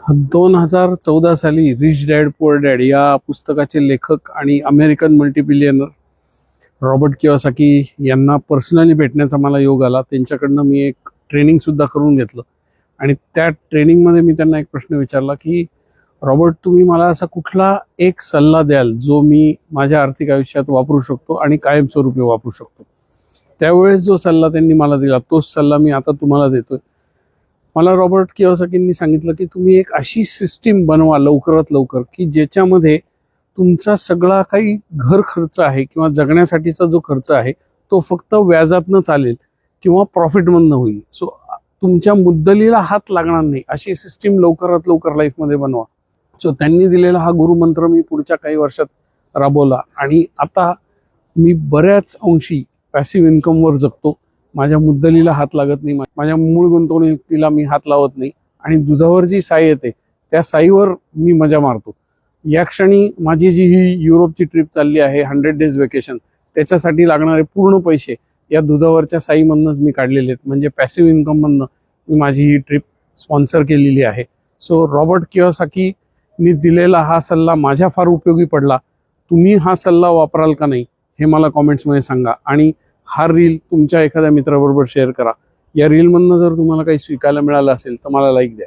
2014 साली rich dad poor dad या पुस्तकाचे लेखक आणि अमेरिकन मल्टीबिलियनर रॉबर्ट कियोसाकी यांना पर्सनली भेटण्याचा मला योग आला. त्यांच्याकडनं मी एक ट्रेनिंग सुद्धा करून घेतलं आणि त्या ट्रेनिंगमध्ये मी त्यांना एक प्रश्न विचारला की रॉबर्ट, तुम्ही मला असा कुठला एक सल्ला द्याल जो मी माझ्या आर्थिक आयुष्यात वापरू शकतो आणि कायमस्वरूपी वापरू शकतो. त्यावेळेस जो सल्ला त्यांनी मला दिला तोच सल्ला मी आता तुम्हाला देतोय. मला रॉबर्ट कियोसाकींनी सांगितलं की तुम्ही एक अशी सिस्टीम बनवा लवकरात लवकर की ज्याच्यामध्ये तुमचा सगळा काही घर खर्च आहे किंवा जगण्यासाठीचा जो खर्च आहे तो फक्त व्याजातनं चालेल किंवा प्रॉफिटमधनं होईल. सो तुमच्या मुद्दलीला हात लागणार नाही अशी सिस्टीम लवकरात लवकर लाईफमध्ये बनवा. सो त्यांनी दिलेला हा गुरुमंत्र मी पुढच्या काही वर्षात राबवला आणि आता मी बऱ्याच अंशी पॅसिव्ह इन्कमवर जगतो. माझ्या मुद्दलीला हात लागत नाही, माझ्या मूळ गुंतवणुकीला मी हात लावत नाही आणि दुधावर जी साई येते त्या साईवर मी मजा मारतो. या क्षणी माझी जी ही युरोपची ट्रिप चालली आहे 100 डेज वेकेशन, त्याच्यासाठी लागणारे पूर्ण पैसे या दुधावरच्या साईमधनंच मी काढलेले आहेत. म्हणजे पॅसिव्ह इन्कममधनं मी माझी ही ट्रिप स्पॉन्सर केलेली आहे. सो रॉबर्ट कियोसाकीनी दिलेला हा सल्ला माझ्या फार उपयोगी पडला. तुम्ही हा सल्ला वापराल का नाही हे मला कॉमेंट्समध्ये सांगा आणि हा रील तुमच्या एखाद्या मित्राबरोबर शेअर करा. या रीलमधनं जर तुम्हाला काही शिकायला मिळालं असेल तर मला लाईक द्या.